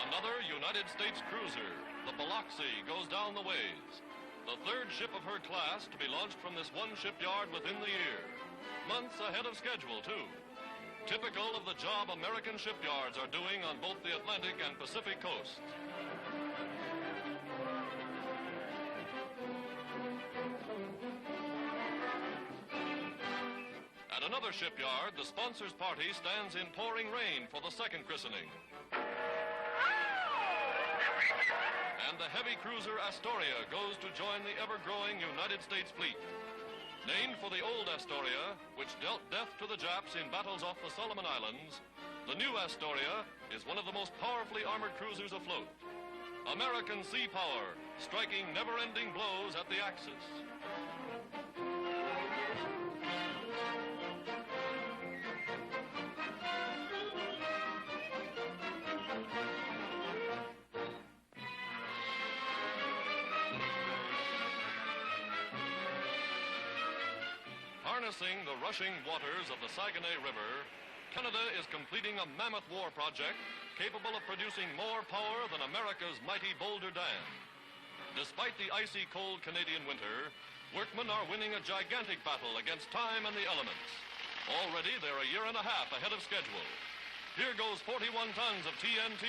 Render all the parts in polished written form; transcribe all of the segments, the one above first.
Another United States cruiser, the Biloxi, goes down the ways. The third ship of her class to be launched from this one shipyard within the year. Months ahead of schedule, too. Typical of the job American shipyards are doing on both the Atlantic and Pacific coasts. At another shipyard, the sponsors' party stands in pouring rain for the second christening. And the heavy cruiser Astoria goes to join the ever-growing United States fleet. Named for the old Astoria, which dealt death to the Japs in battles off the Solomon Islands, the new Astoria is one of the most powerfully armored cruisers afloat. American sea power striking never-ending blows at the Axis. Harnessing the rushing waters of the Saguenay River, Canada is completing a mammoth war project capable of producing more power than America's mighty Boulder Dam. Despite the icy cold Canadian winter, workmen are winning a gigantic battle against time and the elements. Already they're a year and a half ahead of schedule. Here goes 41 tons of TNT.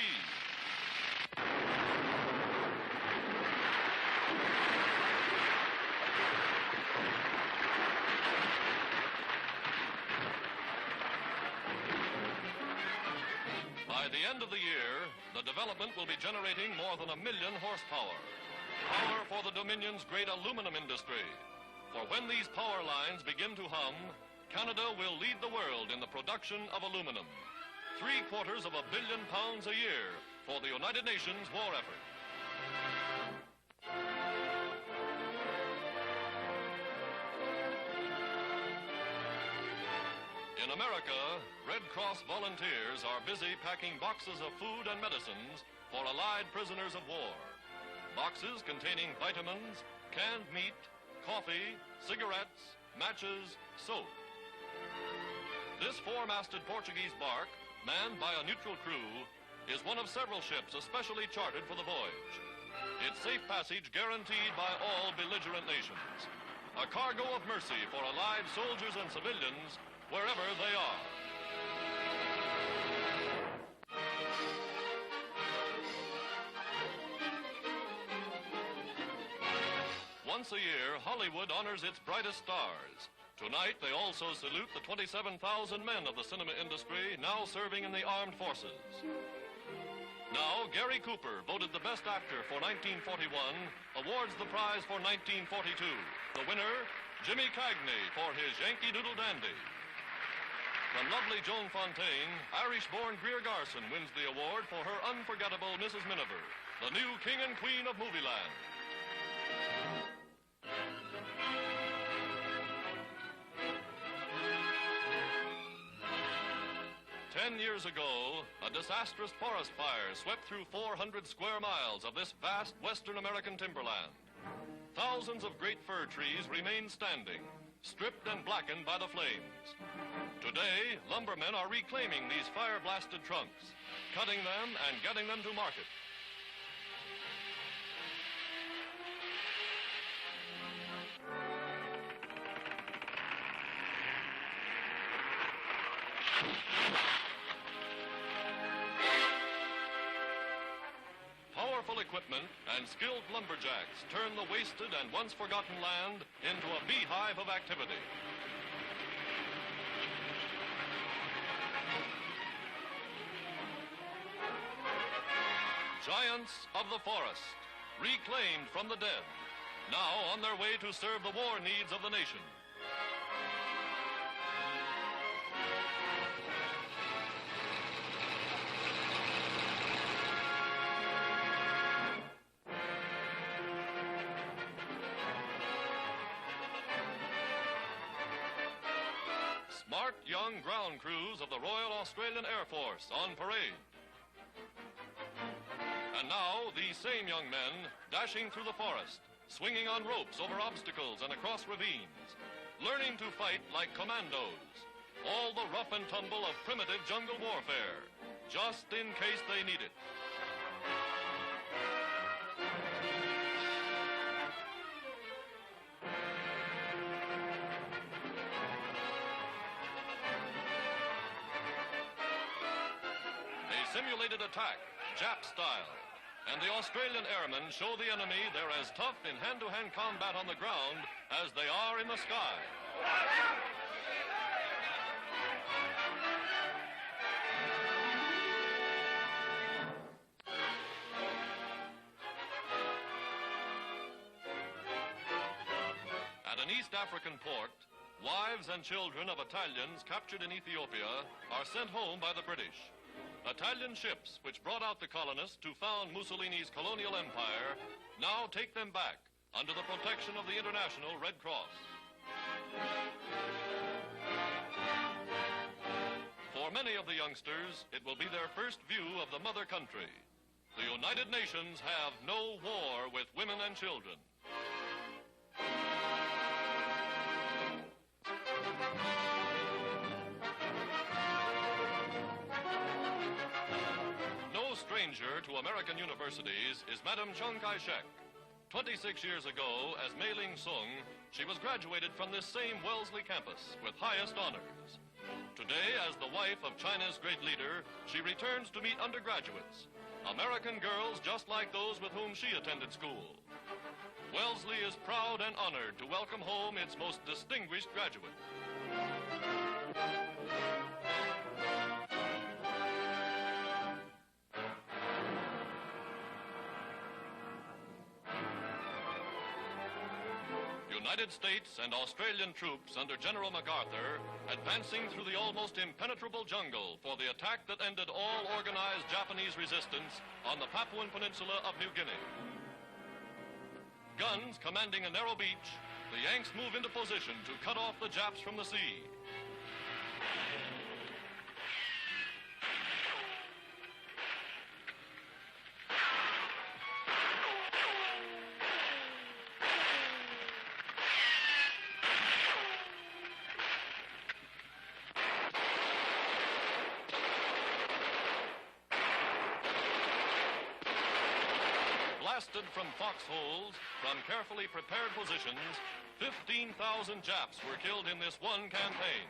By the end of the year, the development will be generating more than 1 million horsepower. Power for the Dominion's great aluminum industry. For when these power lines begin to hum, Canada will lead the world in the production of aluminum. 750 million pounds a year for the United Nations war effort. In America, Red Cross volunteers are busy packing boxes of food and medicines for Allied prisoners of war. Boxes containing vitamins, canned meat, coffee, cigarettes, matches, soap. This four-masted Portuguese bark, manned by a neutral crew, is one of several ships especially chartered for the voyage. Its safe passage guaranteed by all belligerent nations. A cargo of mercy for Allied soldiers and civilians wherever they are. Once a year, Hollywood honors its brightest stars. Tonight, they also salute the 27,000 men of the cinema industry now serving in the armed forces. Now, Gary Cooper, voted the best actor for 1941, awards the prize for 1942. The winner, Jimmy Cagney, for his Yankee Doodle Dandy. From lovely Joan Fontaine, Irish-born Greer Garson wins the award for her unforgettable Mrs. Miniver, the new king and queen of Movieland. Ten years ago, a disastrous forest fire swept through 400 square miles of this vast western American timberland. Thousands of great fir trees remain standing, stripped and blackened by the flames. Today, lumbermen are reclaiming these fire-blasted trunks, cutting them and getting them to market. Powerful equipment and skilled lumberjacks turn the wasted and once forgotten land into a beehive of activity. Giants of the forest, reclaimed from the dead, now on their way to serve the war needs of the nation. Smart young ground crews of the Royal Australian Air Force on parade. And now, these same young men dashing through the forest, swinging on ropes over obstacles and across ravines, learning to fight like commandos, all the rough and tumble of primitive jungle warfare, just in case they need it. A simulated attack, Jap style. And the Australian airmen show the enemy they're as tough in hand-to-hand combat on the ground as they are in the sky. At an East African port, wives and children of Italians captured in Ethiopia are sent home by the British. Italian ships, which brought out the colonists to found Mussolini's colonial empire, now take them back under the protection of the International Red Cross. For many of the youngsters, it will be their first view of the mother country. The United Nations have no war with women and children. Stranger to American universities is Madame Chiang Kai-shek. 26 years ago, as Mei Ling Sung, she was graduated from this same Wellesley campus with highest honors. Today, as the wife of China's great leader, she returns to meet undergraduates, American girls just like those with whom she attended school. Wellesley is proud and honored to welcome home its most distinguished graduate. United States and Australian troops under General MacArthur advancing through the almost impenetrable jungle for the attack that ended all organized Japanese resistance on the Papuan Peninsula of New Guinea. Guns commanding a narrow beach, the Yanks move into position to cut off the Japs from the sea. Blasted from foxholes, from carefully prepared positions, 15,000 Japs were killed in this one campaign.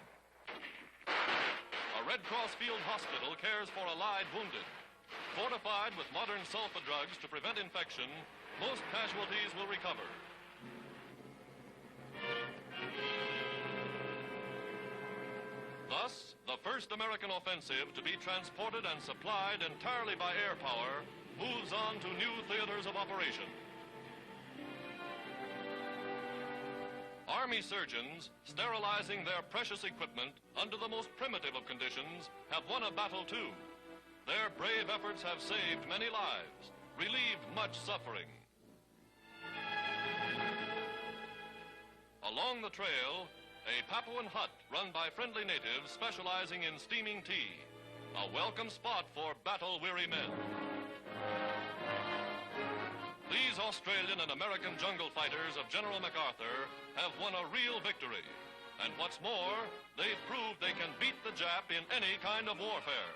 A Red Cross field hospital cares for Allied wounded. Fortified with modern sulfa drugs to prevent infection, most casualties will recover. Thus, the first American offensive to be transported and supplied entirely by air power moves on to new theaters of operation. Army surgeons, sterilizing their precious equipment under the most primitive of conditions, have won a battle too. Their brave efforts have saved many lives, relieved much suffering. Along the trail, a Papuan hut run by friendly natives specializing in steaming tea, a welcome spot for battle-weary men. These Australian and American jungle fighters of General MacArthur have won a real victory. And what's more, they've proved they can beat the Jap in any kind of warfare.